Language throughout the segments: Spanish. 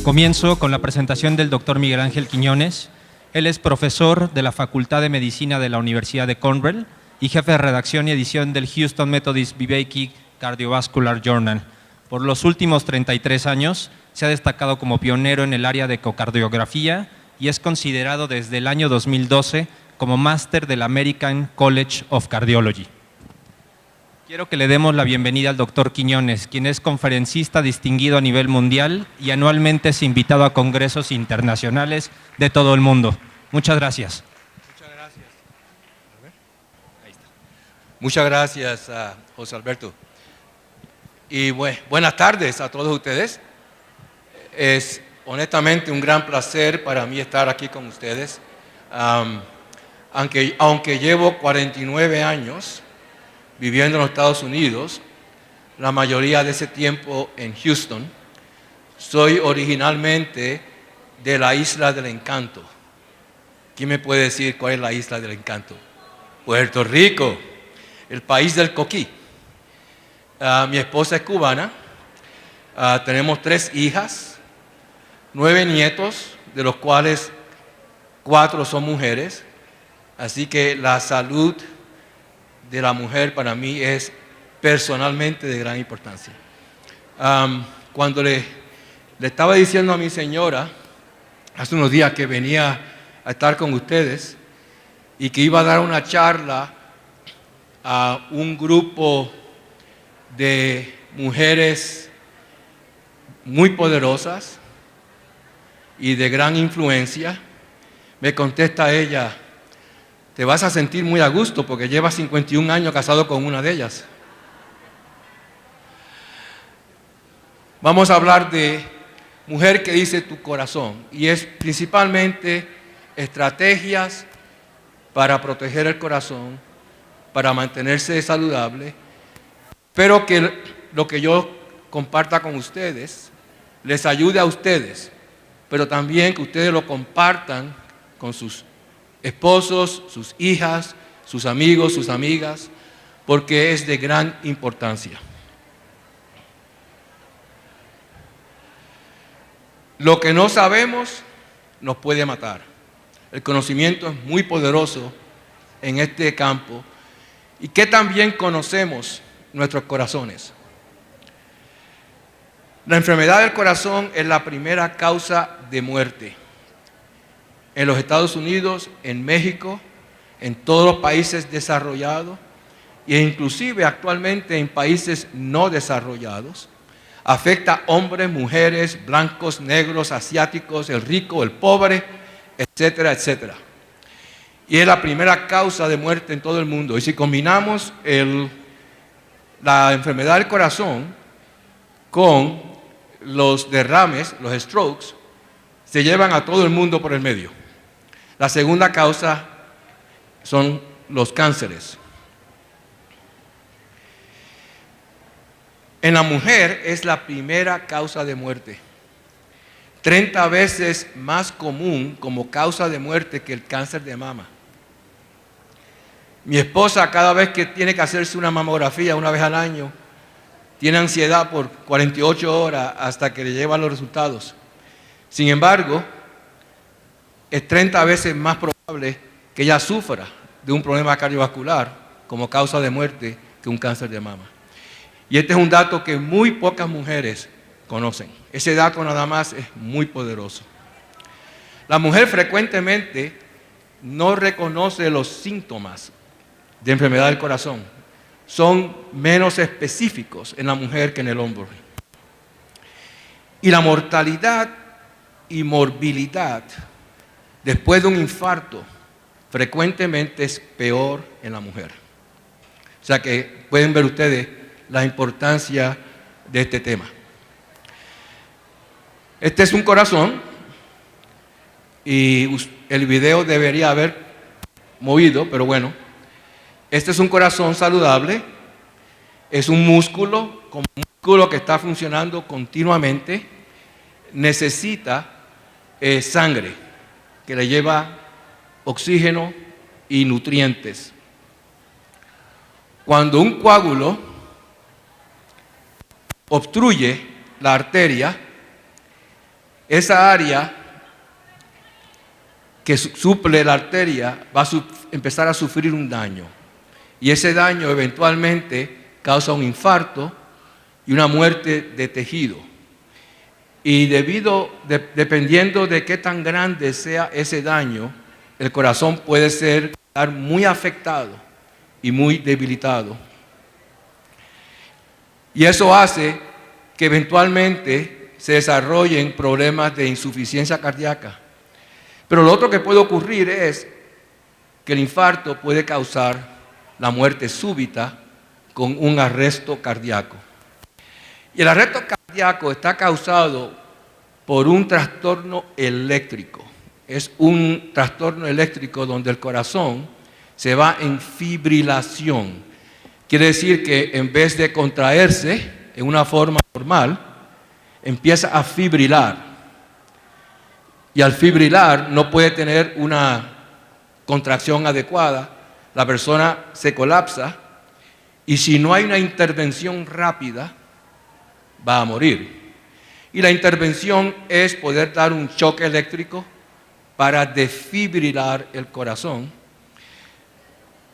Comienzo con la presentación del doctor Miguel Ángel Quiñones. Él es profesor de la Facultad de Medicina de la Universidad de Cornell y jefe de redacción y edición del Houston Methodist Viveki Cardiovascular Journal. Por los últimos 33 años se ha destacado como pionero en el área de ecocardiografía y es considerado desde el año 2012 como máster del American College of Cardiology. Quiero que le demos la bienvenida al doctor Quiñones, quien es conferencista distinguido a nivel mundial y anualmente es invitado a congresos internacionales de todo el mundo. Muchas gracias. Muchas gracias. A ver. Ahí está. Muchas gracias, José Alberto. Y buenas tardes a todos ustedes. Es honestamente un gran placer para mí estar aquí con ustedes. Aunque llevo 49 años viviendo en los Estados Unidos, la mayoría de ese tiempo en Houston, soy originalmente de la Isla del Encanto. ¿Quién me puede decir cuál es la Isla del Encanto? Puerto Rico, el país del coquí. Mi esposa es cubana, tenemos 3 hijas, 9 nietos, de los cuales 4 son mujeres, así que la salud de la mujer para mí es personalmente de gran importancia. Cuando le estaba diciendo a mi señora hace unos días que venía a estar con ustedes y que iba a dar una charla a un grupo de mujeres muy poderosas y de gran influencia, me contesta ella: te vas a sentir muy a gusto porque llevas 51 años casado con una de ellas. Vamos a hablar de mujer que dice tu corazón, y es principalmente estrategias para proteger el corazón, para mantenerse saludable, pero que lo que yo comparta con ustedes les ayude a ustedes, pero también que ustedes lo compartan con sus esposos, sus hijas, sus amigos, sus amigas, porque es de gran importancia. Lo que no sabemos nos puede matar. El conocimiento es muy poderoso en este campo. ¿Y qué también conocemos nuestros corazones? La enfermedad del corazón es la primera causa de muerte en los Estados Unidos, en México, en todos los países desarrollados e inclusive actualmente en países no desarrollados. Afecta a hombres, mujeres, blancos, negros, asiáticos, el rico, el pobre, etcétera, etcétera. Y es la primera causa de muerte en todo el mundo. Y si combinamos la enfermedad del corazón con los derrames, los strokes, se llevan a todo el mundo por el medio. La segunda causa son los cánceres. En la mujer es la primera causa de muerte. 30 veces más común como causa de muerte que el cáncer de mama. Mi esposa, cada vez que tiene que hacerse una mamografía una vez al año, tiene ansiedad por 48 horas hasta que le llevan los resultados. Sin embargo, es 30 veces más probable que ella sufra de un problema cardiovascular como causa de muerte que un cáncer de mama. Y este es un dato que muy pocas mujeres conocen. Ese dato nada más es muy poderoso. La mujer frecuentemente no reconoce los síntomas de enfermedad del corazón. Son menos específicos en la mujer que en el hombre. Y la mortalidad y morbilidad después de un infarto frecuentemente es peor en la mujer. O sea que pueden ver ustedes la importancia de este tema. Este es un corazón y el video debería haber movido, pero bueno. Este es un corazón saludable, es un músculo, como un músculo que está funcionando continuamente, necesita sangre que le lleva oxígeno y nutrientes. Cuando un coágulo obstruye la arteria, esa área que suple la arteria va a empezar a sufrir un daño. Y ese daño eventualmente causa un infarto y una muerte de tejido. Y dependiendo de qué tan grande sea ese daño, el corazón puede estar muy afectado y muy debilitado. Y eso hace que eventualmente se desarrollen problemas de insuficiencia cardíaca. Pero lo otro que puede ocurrir es que el infarto puede causar la muerte súbita con un arresto cardíaco. Y el arresto cardíaco está causado por un trastorno eléctrico. Es un trastorno eléctrico donde el corazón se va en fibrilación. Quiere decir que en vez de contraerse en una forma normal, empieza a fibrilar. Y al fibrilar no puede tener una contracción adecuada, la persona se colapsa y si no hay una intervención rápida, va a morir. Y la intervención es poder dar un choque eléctrico para desfibrilar el corazón.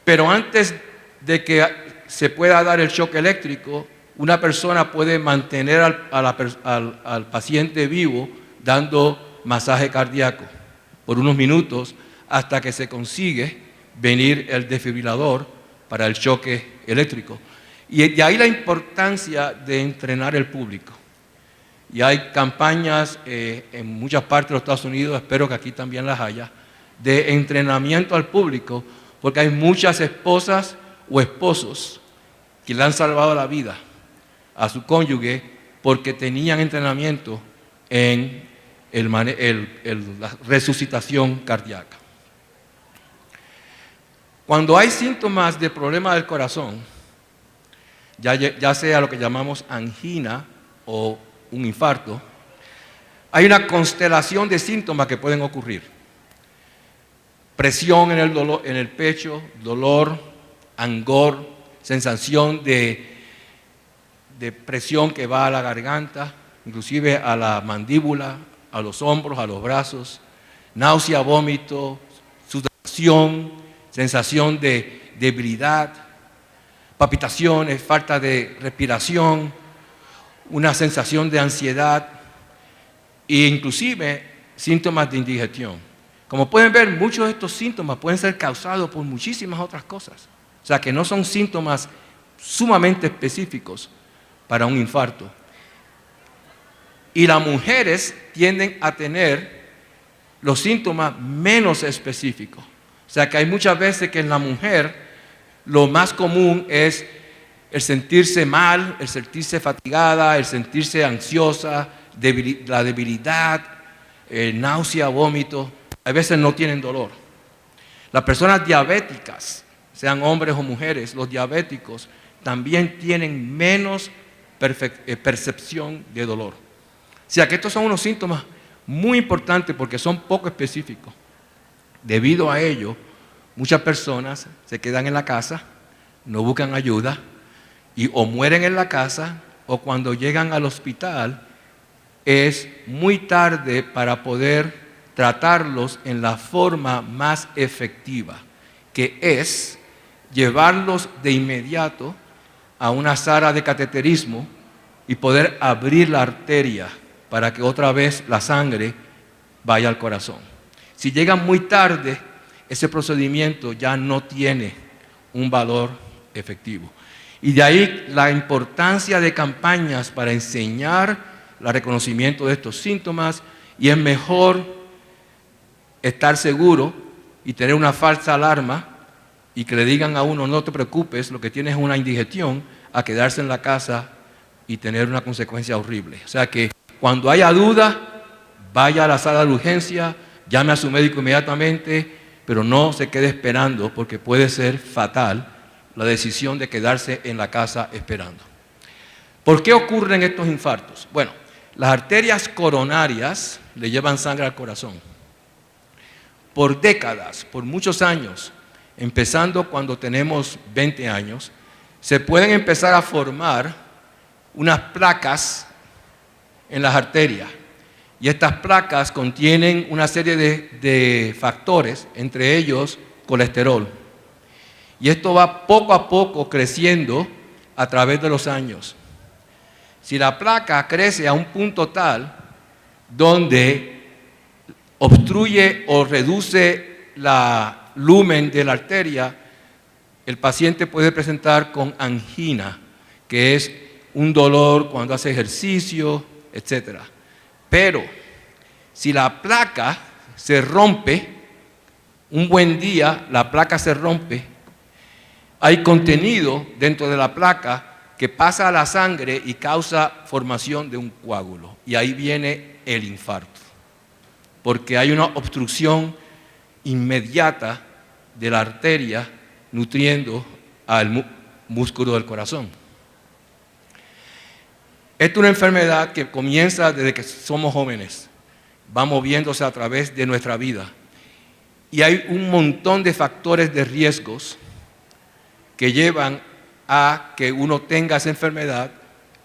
Pero antes de que se pueda dar el choque eléctrico, una persona puede mantener al paciente vivo dando masaje cardíaco por unos minutos hasta que se consigue venir el desfibrilador para el choque eléctrico. Y de ahí la importancia de entrenar el público. Y hay campañas en muchas partes de los Estados Unidos, espero que aquí también las haya, de entrenamiento al público, porque hay muchas esposas o esposos que le han salvado la vida a su cónyuge porque tenían entrenamiento en la resucitación cardíaca. Cuando hay síntomas de problema del corazón, ya sea lo que llamamos angina o un infarto, hay una constelación de síntomas que pueden ocurrir. Presión en el pecho, dolor, angor, sensación de presión que va a la garganta, inclusive a la mandíbula, a los hombros, a los brazos, náusea, vómito, sudoración, sensación de debilidad, palpitaciones, falta de respiración, una sensación de ansiedad e inclusive síntomas de indigestión. Como pueden ver, muchos de estos síntomas pueden ser causados por muchísimas otras cosas. O sea, que no son síntomas sumamente específicos para un infarto. Y las mujeres tienden a tener los síntomas menos específicos. O sea, que hay muchas veces que en la mujer lo más común es el sentirse mal, el sentirse fatigada, el sentirse ansiosa, la debilidad, náusea, vómito. A veces no tienen dolor. Las personas diabéticas, sean hombres o mujeres, los diabéticos también tienen menos percepción de dolor. O sea que estos son unos síntomas muy importantes porque son poco específicos. Debido a ello, muchas personas se quedan en la casa, no buscan ayuda y o mueren en la casa o cuando llegan al hospital es muy tarde para poder tratarlos en la forma más efectiva, que es llevarlos de inmediato a una sala de cateterismo y poder abrir la arteria para que otra vez la sangre vaya al corazón. Si llegan muy tarde, ese procedimiento ya no tiene un valor efectivo. Y de ahí la importancia de campañas para enseñar el reconocimiento de estos síntomas y es mejor estar seguro y tener una falsa alarma y que le digan a uno no te preocupes, lo que tienes es una indigestión, a quedarse en la casa y tener una consecuencia horrible. O sea que cuando haya duda, vaya a la sala de urgencia, llame a su médico inmediatamente, pero no se quede esperando porque puede ser fatal la decisión de quedarse en la casa esperando. ¿Por qué ocurren estos infartos? Bueno, las arterias coronarias le llevan sangre al corazón. Por décadas, por muchos años, empezando cuando tenemos 20 años, se pueden empezar a formar unas placas en las arterias. Y estas placas contienen una serie de factores, entre ellos colesterol. Y esto va poco a poco creciendo a través de los años. Si la placa crece a un punto tal donde obstruye o reduce la lumen de la arteria, el paciente puede presentar con angina, que es un dolor cuando hace ejercicio, etc. Pero si la placa se rompe, un buen día la placa se rompe, hay contenido dentro de la placa que pasa a la sangre y causa formación de un coágulo. Y ahí viene el infarto, porque hay una obstrucción inmediata de la arteria nutriendo al músculo del corazón. Esta es una enfermedad que comienza desde que somos jóvenes, va moviéndose a través de nuestra vida. Y hay un montón de factores de riesgos que llevan a que uno tenga esa enfermedad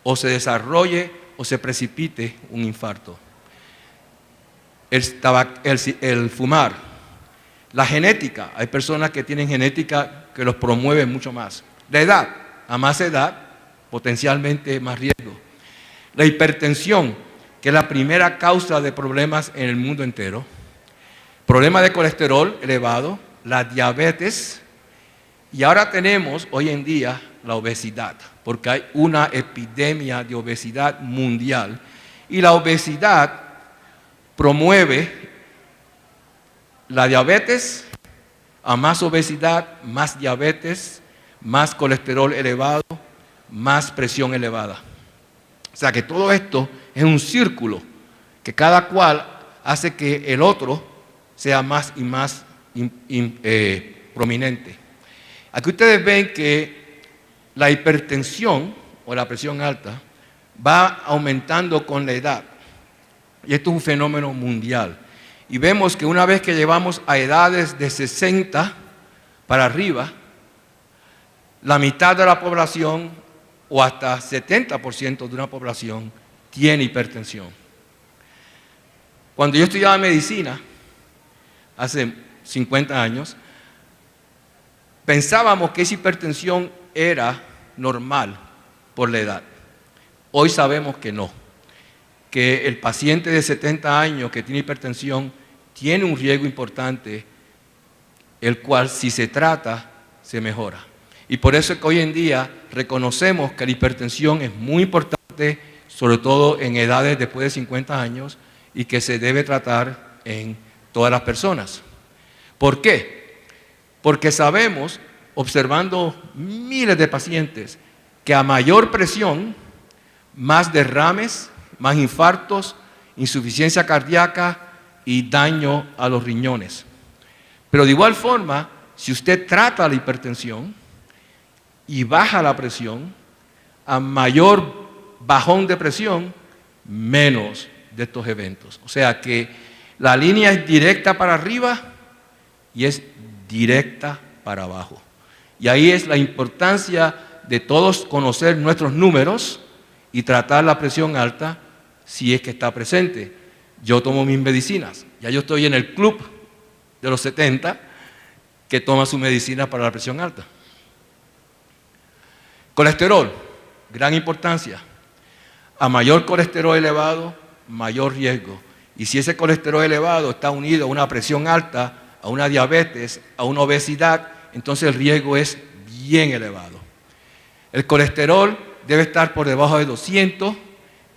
o se desarrolle o se precipite un infarto. El fumar, la genética, hay personas que tienen genética que los promueve mucho más. La edad, a más edad, potencialmente más riesgo. La hipertensión, que es la primera causa de problemas en el mundo entero. Problemas de colesterol elevado, la diabetes. Y ahora tenemos hoy en día la obesidad, porque hay una epidemia de obesidad mundial. Y la obesidad promueve la diabetes, a más obesidad, más diabetes, más colesterol elevado, más presión elevada. O sea que todo esto es un círculo que cada cual hace que el otro sea más y más prominente. Aquí ustedes ven que la hipertensión o la presión alta va aumentando con la edad. Y esto es un fenómeno mundial. Y vemos que una vez que llevamos a edades de 60 para arriba, la mitad de la población o hasta 70% de una población tiene hipertensión. Cuando yo estudiaba medicina, hace 50 años, pensábamos que esa hipertensión era normal por la edad. Hoy sabemos que no, que el paciente de 70 años que tiene hipertensión tiene un riesgo importante, el cual si se trata, se mejora. Y por eso es que hoy en día reconocemos que la hipertensión es muy importante, sobre todo en edades después de 50 años, y que se debe tratar en todas las personas. ¿Por qué? Porque sabemos, observando miles de pacientes, que a mayor presión, más derrames, más infartos, insuficiencia cardíaca y daño a los riñones. Pero de igual forma, si usted trata la hipertensión y baja la presión, a mayor bajón de presión, menos de estos eventos. O sea que la línea es directa para arriba y es directa para abajo. Y ahí es la importancia de todos conocer nuestros números y tratar la presión alta si es que está presente. Yo tomo mis medicinas. Ya yo estoy en el club de los 70 que toma su medicina para la presión alta. Colesterol, gran importancia. A mayor colesterol elevado, mayor riesgo. Y si ese colesterol elevado está unido a una presión alta, a una diabetes, a una obesidad, entonces el riesgo es bien elevado. El colesterol debe estar por debajo de 200.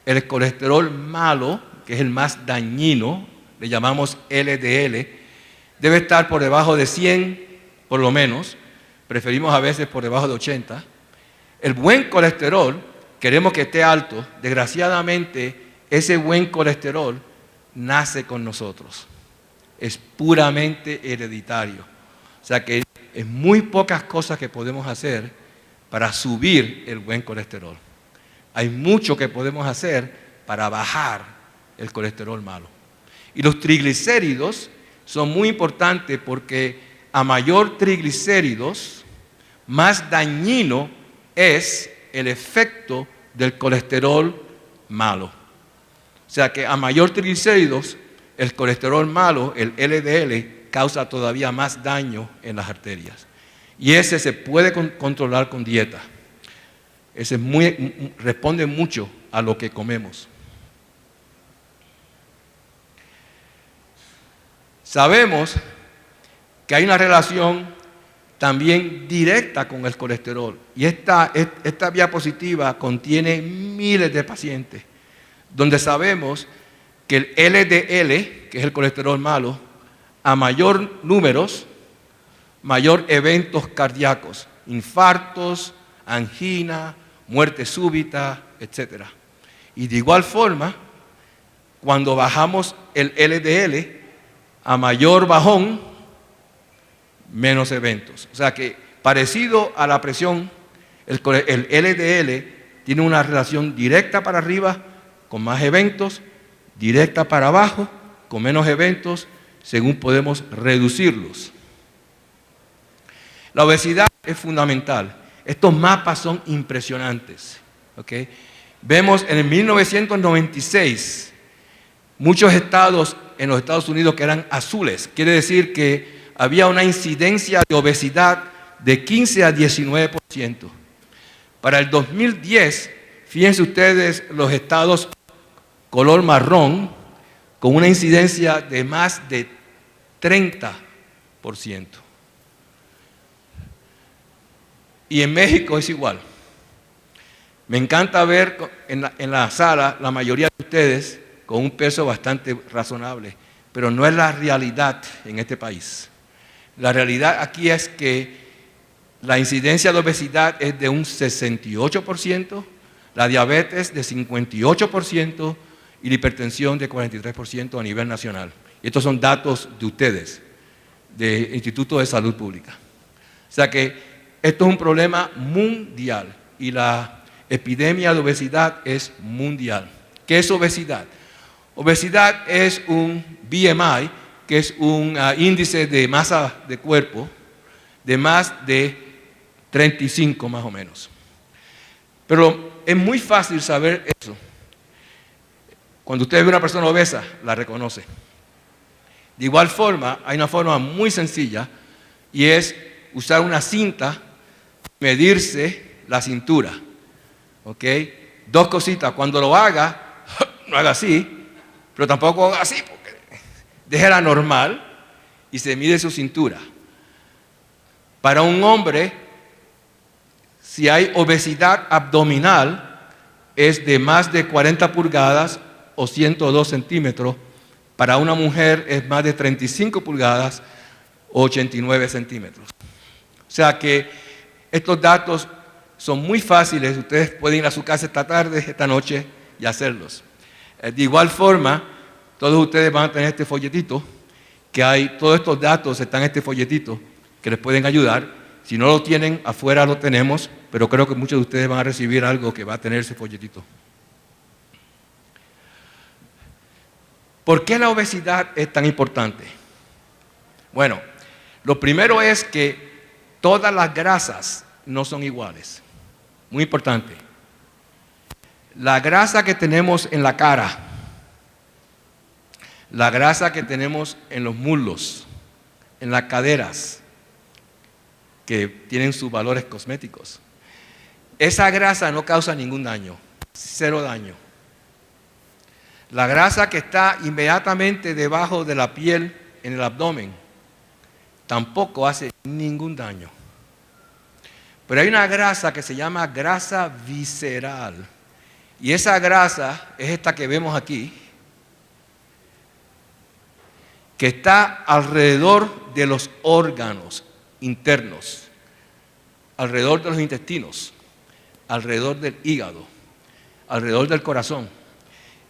El colesterol malo, que es el más dañino, le llamamos LDL, debe estar por debajo de 100, por lo menos. Preferimos a veces por debajo de 80. El buen colesterol, queremos que esté alto. Desgraciadamente, ese buen colesterol nace con nosotros. Es puramente hereditario. O sea que es muy pocas cosas que podemos hacer para subir el buen colesterol. Hay mucho que podemos hacer para bajar el colesterol malo. Y los triglicéridos son muy importantes porque a mayor triglicéridos, más dañino es el efecto del colesterol malo. O sea que a mayor triglicéridos, el colesterol malo, el LDL, causa todavía más daño en las arterias. Y ese se puede controlar con dieta. Ese responde mucho a lo que comemos. Sabemos que hay una relación también directa con el colesterol. Y esta diapositiva contiene miles de pacientes, donde sabemos que el LDL, que es el colesterol malo, a mayor números, mayor eventos cardíacos, infartos, angina, muerte súbita, etc. Y de igual forma, cuando bajamos el LDL, a mayor bajón, menos eventos. O sea que, parecido a la presión, el LDL tiene una relación directa para arriba con más eventos, directa para abajo con menos eventos, según podemos reducirlos. La obesidad es fundamental. Estos mapas son impresionantes. ¿Okay? Vemos en el 1996 muchos estados en los Estados Unidos que eran azules. Quiere decir que había una incidencia de obesidad de 15 a 19%. Para el 2010, fíjense ustedes los estados color marrón, con una incidencia de más de 30%. Y en México es igual. Me encanta ver en la sala la mayoría de ustedes con un peso bastante razonable, pero no es la realidad en este país. La realidad aquí es que la incidencia de obesidad es de un 68%, la diabetes de 58% y la hipertensión de 43% a nivel nacional. Y estos son datos de ustedes, del Instituto de Salud Pública. O sea que esto es un problema mundial y la epidemia de obesidad es mundial. ¿Qué es obesidad? Obesidad es un BMI, que es un índice de masa de cuerpo de más de 35 más o menos. Pero es muy fácil saber eso. Cuando usted ve a una persona obesa, la reconoce. De igual forma, hay una forma muy sencilla y es usar una cinta, medirse la cintura. ¿Ok? Dos cositas. Cuando lo haga, no haga así, pero tampoco haga así, porque déjela normal y se mide su cintura. Para un hombre, si hay obesidad abdominal, es de más de 40 pulgadas o 102 centímetros. Para una mujer es más de 35 pulgadas o 89 centímetros. O sea que estos datos son muy fáciles. Ustedes pueden ir a su casa esta tarde, esta noche y hacerlos. De igual forma, todos ustedes van a tener este folletito, que hay, todos estos datos están en este folletito, que les pueden ayudar. Si no lo tienen, afuera lo tenemos, pero creo que muchos de ustedes van a recibir algo que va a tener ese folletito. ¿Por qué la obesidad es tan importante? Bueno, lo primero es que todas las grasas no son iguales. Muy importante. La grasa que tenemos en la cara, la grasa que tenemos en los muslos, en las caderas, que tienen sus valores cosméticos, esa grasa no causa ningún daño, cero daño. La grasa que está inmediatamente debajo de la piel en el abdomen tampoco hace ningún daño. Pero hay una grasa que se llama grasa visceral. Y esa grasa es esta que vemos aquí, que está alrededor de los órganos internos, alrededor de los intestinos, alrededor del hígado, alrededor del corazón.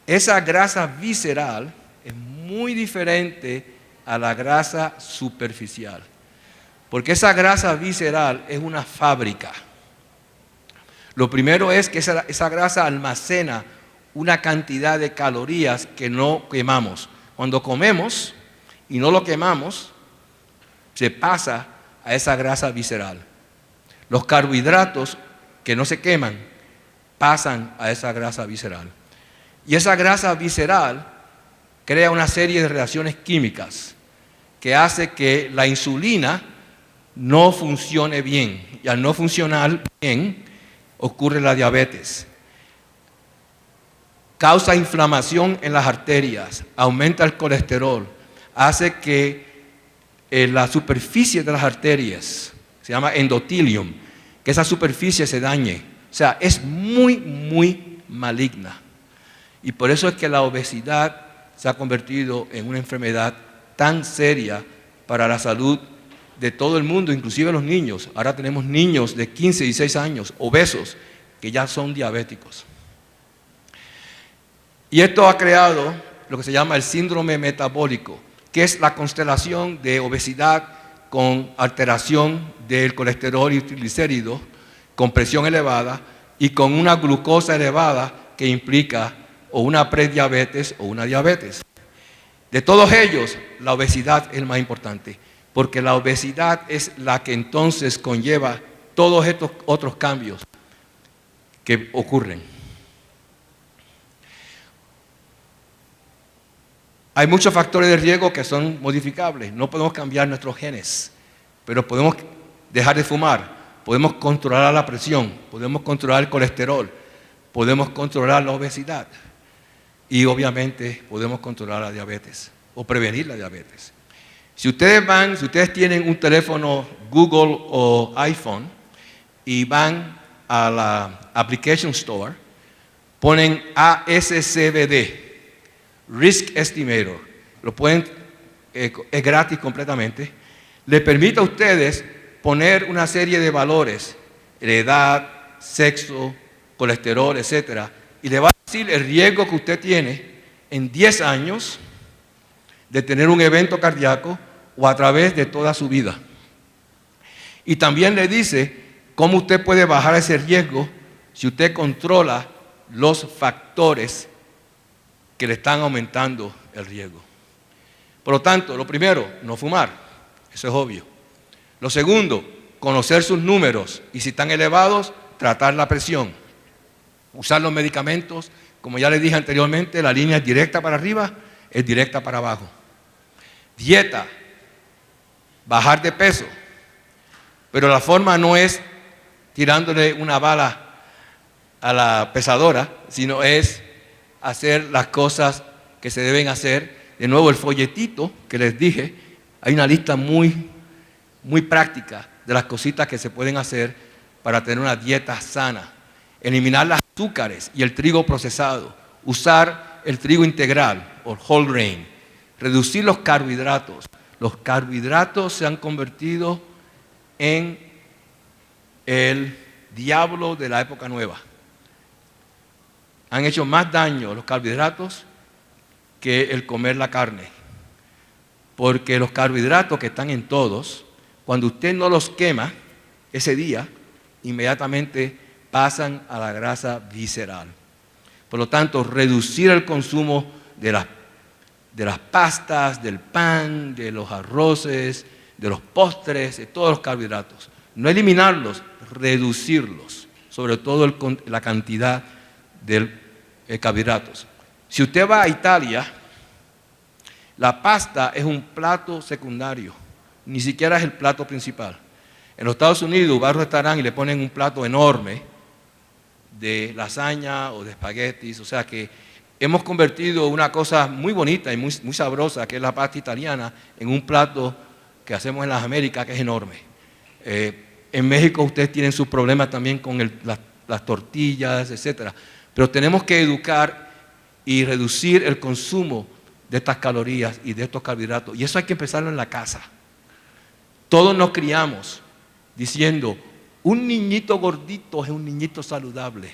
Esa grasa visceral es muy diferente a la grasa superficial, porque esa grasa visceral es una fábrica. Lo primero es que esa grasa almacena una cantidad de calorías que no quemamos. Cuando comemos y no lo quemamos, se pasa a esa grasa visceral. Los carbohidratos que no se queman pasan a esa grasa visceral. Y esa grasa visceral crea una serie de reacciones químicas que hace que la insulina no funcione bien. Y al no funcionar bien, ocurre la diabetes. Causa inflamación en las arterias, aumenta el colesterol, hace que la superficie de las arterias, se llama endotelium, que esa superficie se dañe. O sea, es muy, muy maligna. Y por eso es que la obesidad se ha convertido en una enfermedad tan seria para la salud de todo el mundo, inclusive los niños. Ahora tenemos niños de 15 y 16 años, obesos, que ya son diabéticos. Y esto ha creado lo que se llama el síndrome metabólico, que es la constelación de obesidad con alteración del colesterol y triglicéridos, con presión elevada y con una glucosa elevada que implica o una prediabetes o una diabetes. De todos ellos, la obesidad es el más importante, porque la obesidad es la que entonces conlleva todos estos otros cambios que ocurren. Hay muchos factores de riesgo que son modificables. No podemos cambiar nuestros genes, pero podemos dejar de fumar, podemos controlar la presión, podemos controlar el colesterol, podemos controlar la obesidad y obviamente podemos controlar la diabetes o prevenir la diabetes. Si ustedes tienen un teléfono Google o iPhone y van a la Application Store, ponen ASCBD, Risk Estimator, es gratis completamente, le permite a ustedes poner una serie de valores, edad, sexo, colesterol, etc. Y le va a decir el riesgo que usted tiene en 10 años de tener un evento cardíaco o a través de toda su vida. Y también le dice cómo usted puede bajar ese riesgo si usted controla los factores que le están aumentando el riesgo. Por lo tanto, lo primero, no fumar, eso es obvio. Lo segundo, conocer sus números y si están elevados, tratar la presión. Usar los medicamentos, como ya les dije anteriormente, la línea es directa para arriba, es directa para abajo. Dieta, bajar de peso, pero la forma no es tirándole una bala a la pesadora, sino es hacer las cosas que se deben hacer. De nuevo, el folletito que les dije, hay una lista muy práctica de las cositas que se pueden hacer para tener una dieta sana. Eliminar los azúcares y el trigo procesado, usar el trigo integral o whole grain, reducir los carbohidratos. Los carbohidratos se han convertido en el diablo de la época nueva. Han hecho más daño los carbohidratos que el comer la carne. Porque los carbohidratos que están en todos, cuando usted no los quema ese día, inmediatamente pasan a la grasa visceral. Por lo tanto, reducir el consumo de las pastas, del pan, de los arroces, de los postres, de todos los carbohidratos. No eliminarlos, reducirlos, sobre todo la cantidad de carbohidratos. Si usted va a Italia, la pasta es un plato secundario, ni siquiera es el plato principal. En los Estados Unidos va a un restaurante y le ponen un plato enorme de lasaña o de espaguetis, o sea que hemos convertido una cosa muy bonita y muy sabrosa, que es la pasta italiana, en un plato que hacemos en las Américas, que es enorme. En México ustedes tienen sus problemas también con las tortillas, etc. Pero tenemos que educar y reducir el consumo de estas calorías y de estos carbohidratos. Y eso hay que empezarlo en la casa. Todos nos criamos diciendo, un niñito gordito es un niñito saludable.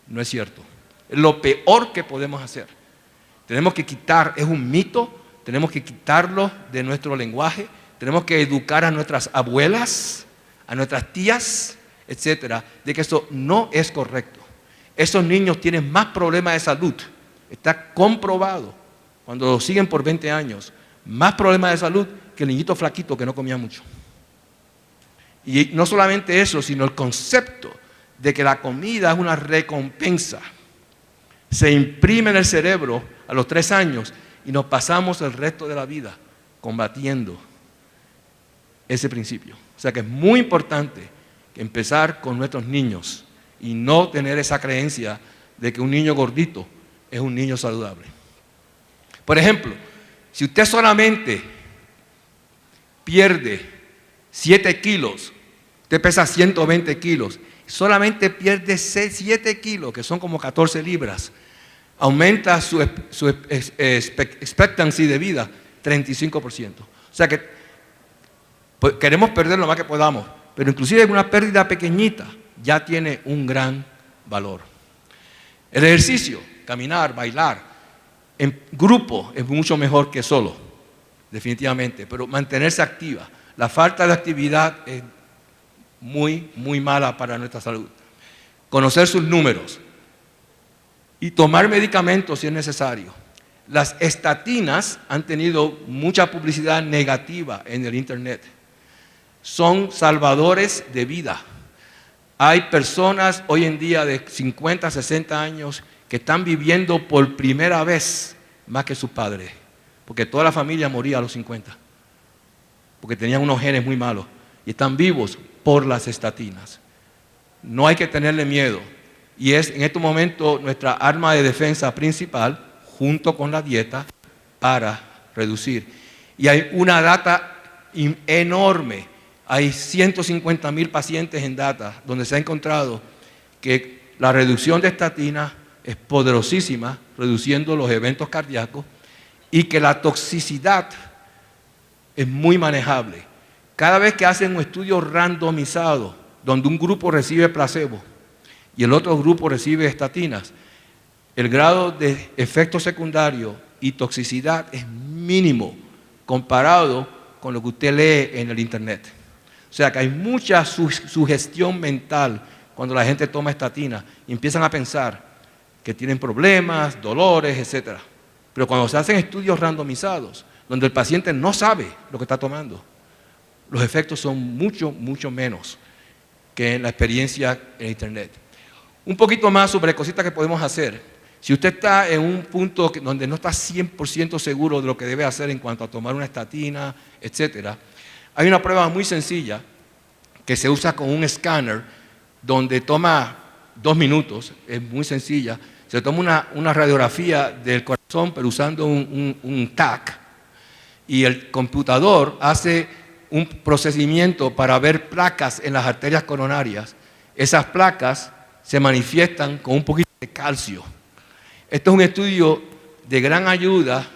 No es cierto. Es lo peor que podemos hacer. Tenemos que quitar, es un mito, tenemos que quitarlo de nuestro lenguaje, tenemos que educar a nuestras abuelas, a nuestras tías, etcétera, de que eso no es correcto. Esos niños tienen más problemas de salud, está comprobado, cuando lo siguen por 20 años, más problemas de salud que el niñito flaquito que no comía mucho. Y no solamente eso, sino el concepto de que la comida es una recompensa. se imprime en el cerebro a los 3 años y nos pasamos el resto de la vida combatiendo ese principio. O sea que es muy importante empezar con nuestros niños y no tener esa creencia de que un niño gordito es un niño saludable. Por ejemplo, si usted solamente pierde 7 kilos, usted pesa 120 kilos, solamente pierde 7 kilos, que son como 14 libras, aumenta su expectancy de vida 35%. O sea que pues, queremos perder lo más que podamos, pero inclusive una pérdida pequeñita ya tiene un gran valor. El ejercicio, caminar, bailar, en grupo es mucho mejor que solo, definitivamente, pero mantenerse activa. La falta de actividad es muy, muy mala para nuestra salud. Conocer sus números y tomar medicamentos si es necesario. Las estatinas han tenido mucha publicidad negativa en el internet. Son salvadores de vida. Hay personas hoy en día de 50, 60 años que están viviendo por primera vez más que sus padres, porque toda la familia moría a los 50, porque tenían unos genes muy malos y están vivos por las estatinas. No hay que tenerle miedo y es en este momento nuestra arma de defensa principal junto con la dieta para reducir. Y hay una data enorme, hay 150,000 pacientes en data donde se ha encontrado que la reducción de estatinas es poderosísima, reduciendo los eventos cardíacos y que la toxicidad es muy manejable. Cada vez que hacen un estudio randomizado, donde un grupo recibe placebo y el otro grupo recibe estatinas, el grado de efecto secundario y toxicidad es mínimo comparado con lo que usted lee en el internet. O sea que hay mucha sugestión mental cuando la gente toma estatinas y empiezan a pensar que tienen problemas, dolores, etc. Pero cuando se hacen estudios randomizados, donde el paciente no sabe lo que está tomando, los efectos son mucho, mucho menos que en la experiencia en internet. Un poquito más sobre cositas que podemos hacer. Si usted está en un punto donde no está 100% seguro de lo que debe hacer en cuanto a tomar una estatina, etc., hay una prueba muy sencilla que se usa con un escáner donde toma 2 minutos, es muy sencilla. Se toma una radiografía del corazón, pero usando un TAC, y el computador hace un procedimiento para ver placas en las arterias coronarias. Esas placas se manifiestan con un poquito de calcio. Este es un estudio de gran ayuda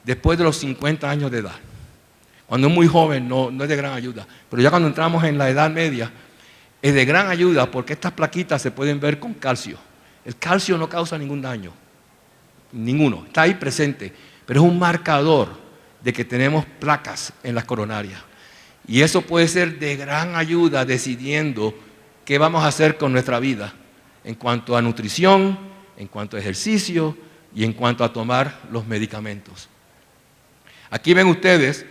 después de los 50 años de edad. Cuando es muy joven no es de gran ayuda, pero ya cuando entramos en la edad media es de gran ayuda porque estas plaquitas se pueden ver con calcio. El calcio no causa ningún daño, ninguno, está ahí presente, pero es un marcador de que tenemos placas en las coronarias. Y eso puede ser de gran ayuda decidiendo qué vamos a hacer con nuestra vida en cuanto a nutrición, en cuanto a ejercicio y en cuanto a tomar los medicamentos. Aquí ven ustedes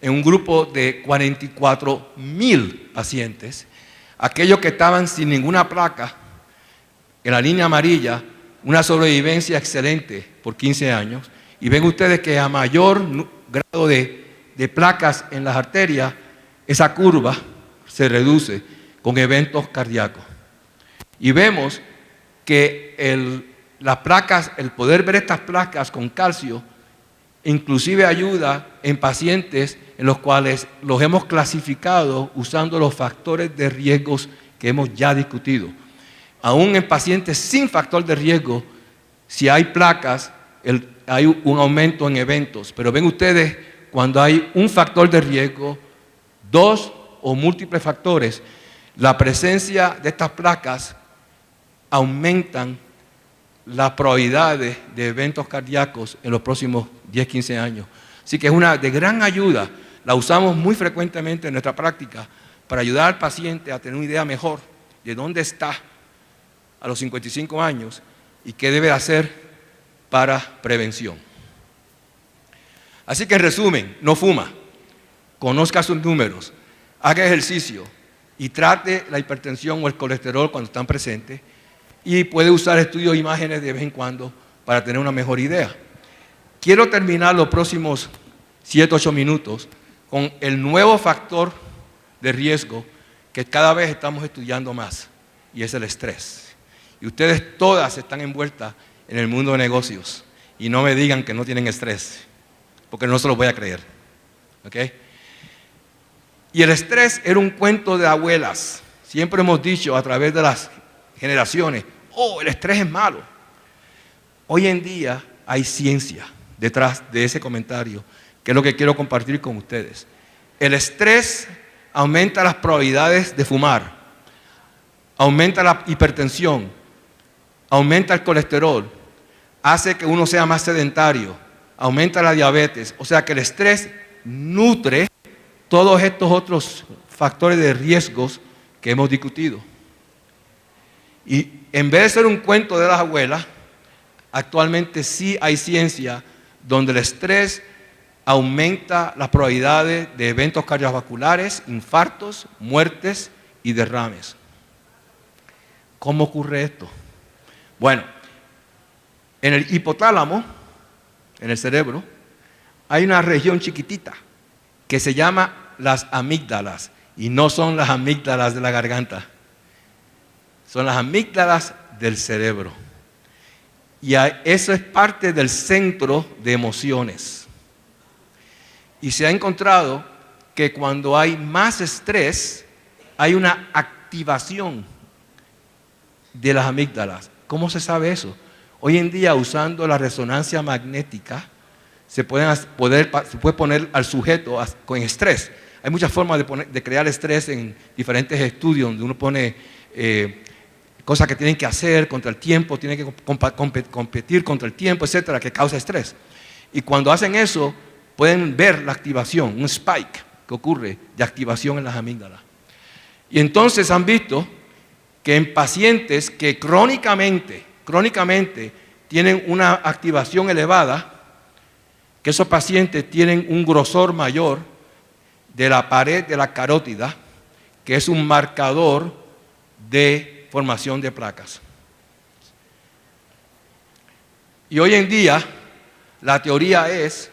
en un grupo de 44,000 pacientes, aquellos que estaban sin ninguna placa, en la línea amarilla, una sobrevivencia excelente por 15 años, y ven ustedes que a mayor grado de placas en las arterias, esa curva se reduce con eventos cardíacos. Y vemos que las placas, el poder ver estas placas con calcio, inclusive ayuda en pacientes en los cuales los hemos clasificado usando los factores de riesgos que hemos ya discutido. Aún en pacientes sin factor de riesgo, si hay placas, hay un aumento en eventos. Pero ven ustedes, cuando hay un factor de riesgo, 2 o múltiples factores, la presencia de estas placas aumentan las probabilidades de eventos cardíacos en los próximos 10, 15 años. Así que es una de gran ayuda. La usamos muy frecuentemente en nuestra práctica para ayudar al paciente a tener una idea mejor de dónde está a los 55 años y qué debe hacer para prevención. Así que en resumen, no fuma, conozca sus números, haga ejercicio y trate la hipertensión o el colesterol cuando están presentes y puede usar estudios de imágenes de vez en cuando para tener una mejor idea. Quiero terminar los próximos 7 u 8 minutos con el nuevo factor de riesgo que cada vez estamos estudiando más, y es el estrés. Y ustedes todas están envueltas en el mundo de negocios, y no me digan que no tienen estrés, porque no se los voy a creer. ¿Okay? Y el estrés era un cuento de abuelas. Siempre hemos dicho a través de las generaciones, el estrés es malo. Hoy en día hay ciencia detrás de ese comentario, que es lo que quiero compartir con ustedes. El estrés aumenta las probabilidades de fumar, aumenta la hipertensión, aumenta el colesterol, hace que uno sea más sedentario, aumenta la diabetes. O sea que el estrés nutre todos estos otros factores de riesgos que hemos discutido. Y en vez de ser un cuento de las abuelas, actualmente sí hay ciencia donde el estrés aumenta las probabilidades de eventos cardiovasculares, infartos, muertes y derrames. ¿Cómo ocurre esto? Bueno, en el hipotálamo, en el cerebro, hay una región chiquitita que se llama las amígdalas, y no son las amígdalas de la garganta, son las amígdalas del cerebro. Y eso es parte del centro de emociones. Y se ha encontrado que cuando hay más estrés, hay una activación de las amígdalas. ¿Cómo se sabe eso? Hoy en día, usando la resonancia magnética, se puede poner al sujeto con estrés. Hay muchas formas de crear estrés en diferentes estudios, donde uno pone cosas que tienen que hacer contra el tiempo, tienen que competir contra el tiempo, etcétera, que causa estrés. Y cuando hacen eso, pueden ver la activación, un spike que ocurre de activación en las amígdalas. Y entonces han visto que en pacientes que crónicamente tienen una activación elevada, que esos pacientes tienen un grosor mayor de la pared de la carótida, que es un marcador de formación de placas. Y hoy en día, la teoría es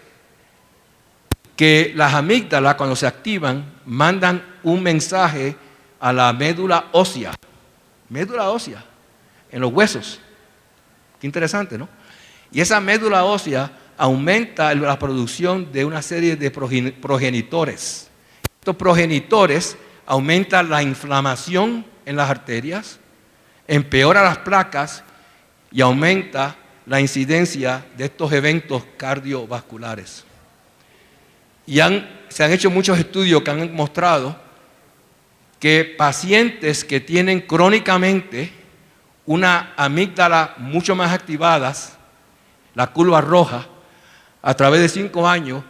que las amígdalas, cuando se activan, mandan un mensaje a la médula ósea. Médula ósea, en los huesos. Qué interesante, ¿no? Y esa médula ósea aumenta la producción de una serie de progenitores. Estos progenitores aumentan la inflamación en las arterias, empeora las placas y aumenta la incidencia de estos eventos cardiovasculares. Y se han hecho muchos estudios que han mostrado que pacientes que tienen crónicamente una amígdala mucho más activadas, la curva roja, a través de 5 años,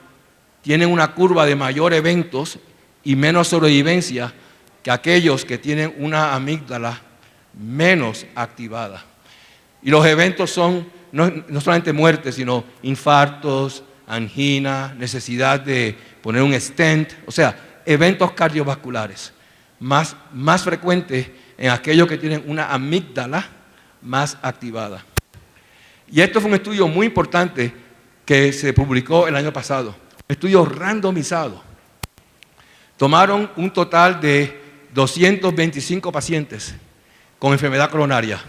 tienen una curva de mayor eventos y menos sobrevivencia que aquellos que tienen una amígdala menos activada. Y los eventos son no solamente muertes, sino infartos, angina, necesidad de poner un stent, o sea, eventos cardiovasculares más frecuentes en aquellos que tienen una amígdala más activada. Y esto fue un estudio muy importante que se publicó el año pasado, un estudio randomizado. Tomaron un total de 225 pacientes con enfermedad coronaria.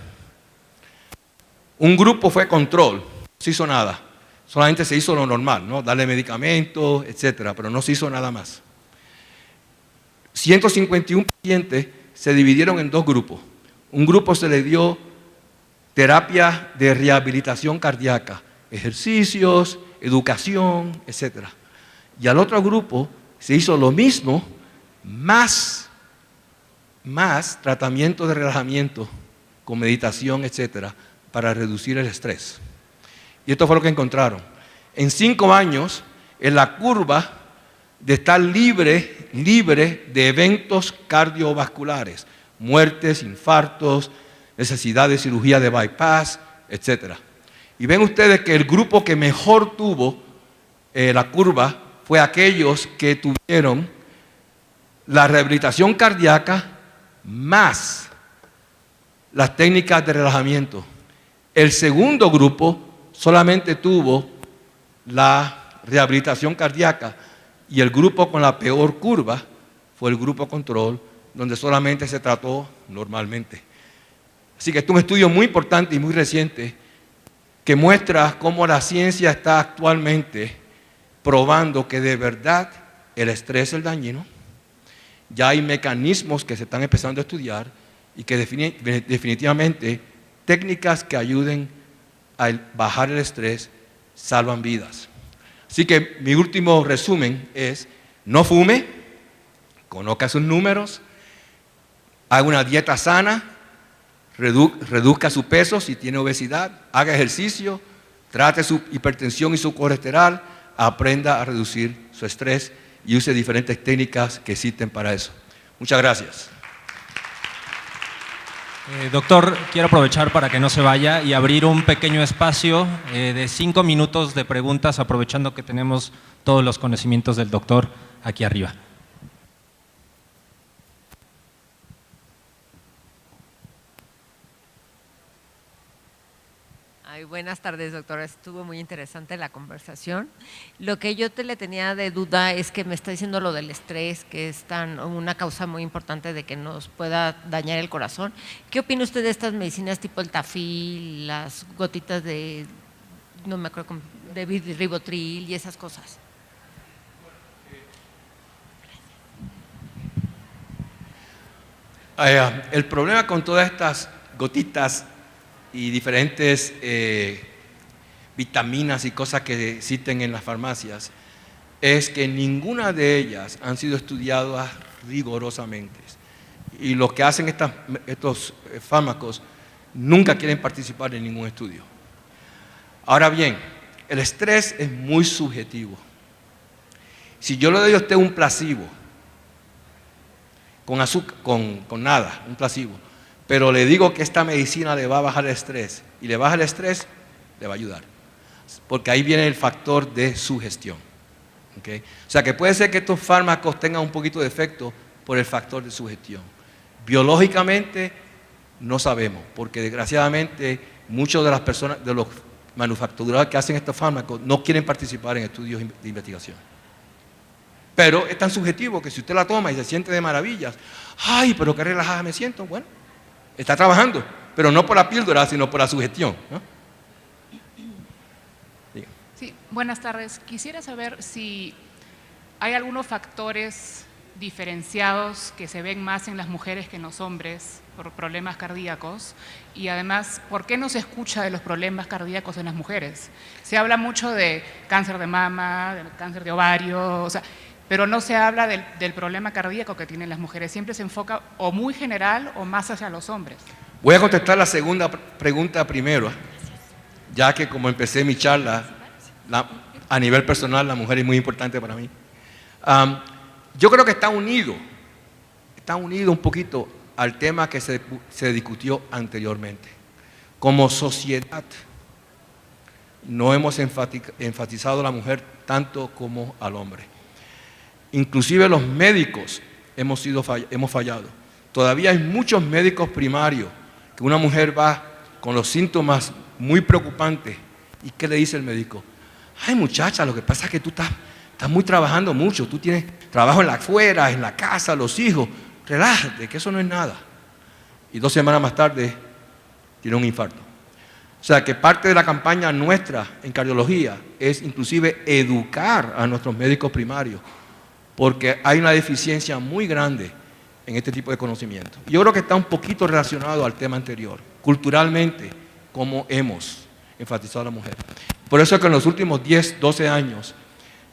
Un grupo fue control, no se hizo nada, solamente se hizo lo normal, ¿no? Darle medicamentos, etcétera, pero no se hizo nada más. 151 pacientes se dividieron en 2 grupos. Un grupo se le dio terapia de rehabilitación cardíaca, ejercicios, educación, etcétera. Y al otro grupo se hizo lo mismo, más tratamiento de relajamiento con meditación, etcétera, para reducir el estrés. Y esto fue lo que encontraron. En 5 años, en la curva de estar libre de eventos cardiovasculares, muertes, infartos, necesidad de cirugía de bypass, etcétera. Y ven ustedes que el grupo que mejor tuvo la curva fue aquellos que tuvieron la rehabilitación cardíaca más las técnicas de relajamiento. El segundo grupo solamente tuvo la rehabilitación cardíaca y el grupo con la peor curva fue el grupo control, donde solamente se trató normalmente. Así que este es un estudio muy importante y muy reciente que muestra cómo la ciencia está actualmente probando que de verdad el estrés es dañino. Ya hay mecanismos que se están empezando a estudiar y que definitivamente técnicas que ayuden a bajar el estrés salvan vidas. Así que mi último resumen es: no fume, conozca sus números, haga una dieta sana, reduzca su peso si tiene obesidad, haga ejercicio, trate su hipertensión y su colesterol, aprenda a reducir su estrés y use diferentes técnicas que existen para eso. Muchas gracias. Doctor, quiero aprovechar para que no se vaya y abrir un pequeño espacio de 5 minutos de preguntas, aprovechando que tenemos todos los conocimientos del doctor aquí arriba. Buenas tardes, doctora. Estuvo muy interesante la conversación. Lo que yo le tenía de duda es que me está diciendo lo del estrés, que es una causa muy importante de que nos pueda dañar el corazón. ¿Qué opina usted de estas medicinas tipo el Tafil, las gotitas de, no me acuerdo, de Ribotril y esas cosas? El problema con todas estas gotitas y diferentes vitaminas y cosas que existen en las farmacias es que ninguna de ellas han sido estudiadas rigurosamente. Y los que hacen estos fármacos nunca quieren participar en ningún estudio. Ahora bien, el estrés es muy subjetivo. Si yo le doy a usted un placebo, con azúcar, con nada, un placebo, pero le digo que esta medicina le va a bajar el estrés y le baja el estrés, le va a ayudar. Porque ahí viene el factor de sugestión. ¿Okay? O sea que puede ser que estos fármacos tengan un poquito de efecto por el factor de sugestión. Biológicamente no sabemos, porque desgraciadamente muchas de las personas, de los manufacturadores que hacen estos fármacos, no quieren participar en estudios de investigación. Pero es tan subjetivo que si usted la toma y se siente de maravillas, ¡ay, pero qué relajada me siento! Bueno, está trabajando, pero no por la píldora, sino por la sugestión, ¿no? Sí, buenas tardes. Quisiera saber si hay algunos factores diferenciados que se ven más en las mujeres que en los hombres por problemas cardíacos y además, ¿por qué no se escucha de los problemas cardíacos en las mujeres? Se habla mucho de cáncer de mama, de cáncer de ovario, o sea, pero no se habla del problema cardíaco que tienen las mujeres. Siempre se enfoca o muy general o más hacia los hombres. Voy a contestar la segunda pregunta primero, ya que como empecé mi charla, a nivel personal la mujer es muy importante para mí. Yo creo que está unido un poquito al tema que se discutió anteriormente. Como sociedad, no hemos enfatizado a la mujer tanto como al hombre. Inclusive los médicos hemos fallado. Todavía hay muchos médicos primarios que una mujer va con los síntomas muy preocupantes. ¿Y qué le dice el médico? Ay, muchacha, lo que pasa es que tú estás trabajando mucho, tú tienes trabajo en la afuera, en la casa, los hijos, relájate, que eso no es nada. Y 2 semanas más tarde tiene un infarto. O sea que parte de la campaña nuestra en cardiología es inclusive educar a nuestros médicos primarios, porque hay una deficiencia muy grande en este tipo de conocimiento. Yo creo que está un poquito relacionado al tema anterior, culturalmente, cómo hemos enfatizado a la mujer. Por eso es que en los últimos 10, 12 años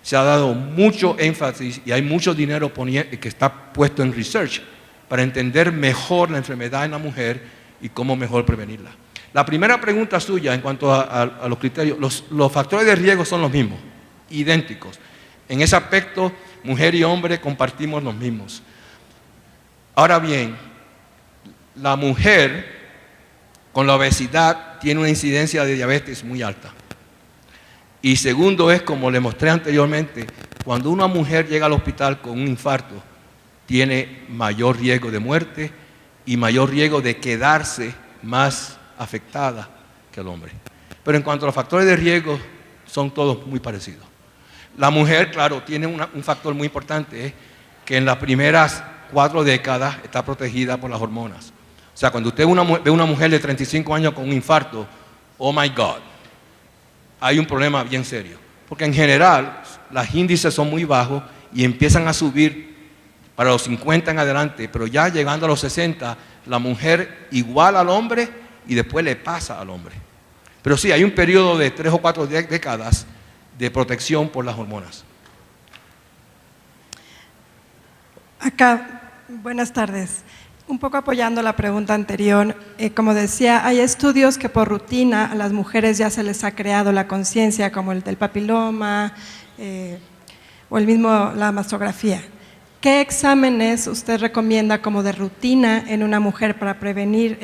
se ha dado mucho énfasis y hay mucho dinero que está puesto en research para entender mejor la enfermedad en la mujer y cómo mejor prevenirla. La primera pregunta suya en cuanto a los criterios, los factores de riesgo son los mismos, idénticos. En ese aspecto, mujer y hombre compartimos los mismos. Ahora bien, la mujer con la obesidad tiene una incidencia de diabetes muy alta. Y segundo es, como le mostré anteriormente, cuando una mujer llega al hospital con un infarto, tiene mayor riesgo de muerte y mayor riesgo de quedarse más afectada que el hombre. pero en cuanto a los factores de riesgo, son todos muy parecidos. La mujer, claro, tiene un factor muy importante, que en las primeras 4 décadas está protegida por las hormonas. O sea, cuando usted ve una mujer de 35 años con un infarto, oh my God, hay un problema bien serio. Porque en general, los índices son muy bajos y empiezan a subir para los 50 en adelante, pero ya llegando a los 60, la mujer igual al hombre y después le pasa al hombre. Pero sí, hay un periodo de 3 o 4 décadas de protección por las hormonas. Acá, buenas tardes. Un poco apoyando la pregunta anterior, como decía, hay estudios que por rutina a las mujeres ya se les ha creado la conciencia, como el del papiloma o el mismo la mastografía. ¿Qué exámenes usted recomienda como de rutina en una mujer para prevenir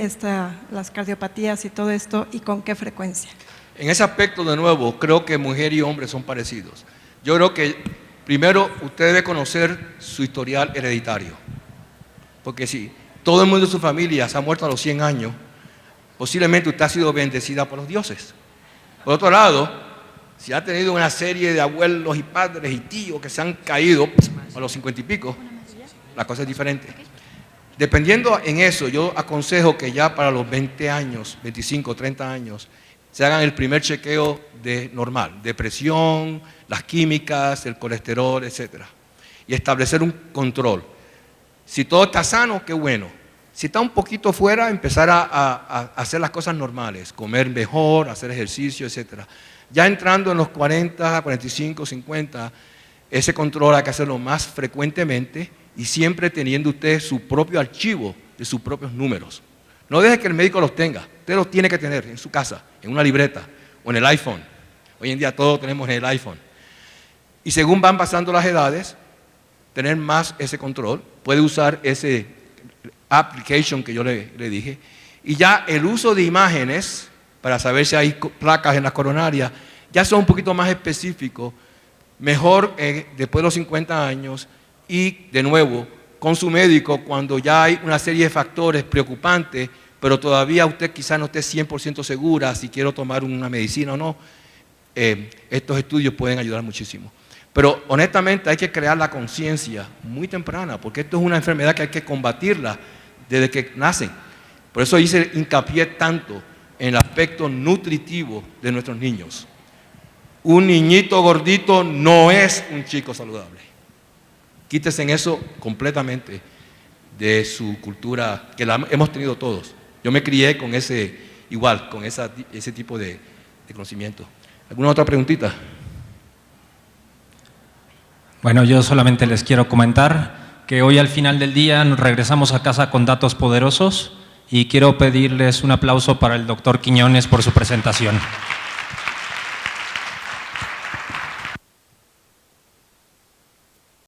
las cardiopatías y todo esto, y con qué frecuencia? En ese aspecto, de nuevo, creo que mujer y hombre son parecidos. Yo creo que primero usted debe conocer su historial hereditario, porque si todo el mundo de su familia se ha muerto a los 100 años, posiblemente usted ha sido bendecida por los dioses. Por otro lado, si ha tenido una serie de abuelos y padres y tíos que se han caído a los 50 y pico, la cosa es diferente. Dependiendo en eso, yo aconsejo que ya para los 20 años, 25, 30 años, se hagan el primer chequeo normal, de presión, las químicas, el colesterol, etc. Y establecer un control. Si todo está sano, qué bueno. Si está un poquito fuera, empezar a hacer las cosas normales, comer mejor, hacer ejercicio, etc. Ya entrando en los 40, 45, 50, ese control hay que hacerlo más frecuentemente y siempre teniendo usted su propio archivo de sus propios números. No deje que el médico los tenga, usted los tiene que tener en su casa, en una libreta o en el iPhone. Hoy en día todos tenemos en el iPhone. Y según van pasando las edades, tener más ese control, puede usar ese application que yo le dije, y ya el uso de imágenes para saber si hay placas en las coronarias, ya son un poquito más específicos, mejor después de los 50 años y de nuevo con su médico cuando ya hay una serie de factores preocupantes, pero todavía usted quizás no esté 100% segura si quiere tomar una medicina o no. Estos estudios pueden ayudar muchísimo. Pero honestamente hay que crear la conciencia muy temprana, porque esto es una enfermedad que hay que combatirla desde que nacen. Por eso hice hincapié tanto en el aspecto nutritivo de nuestros niños. Un niñito gordito no es un chico saludable. Quítese en eso completamente de su cultura, que la hemos tenido todos. Yo me crié con ese tipo de conocimiento. ¿Alguna otra preguntita? Bueno, yo solamente les quiero comentar que hoy al final del día nos regresamos a casa con datos poderosos y quiero pedirles un aplauso para el doctor Quiñones por su presentación.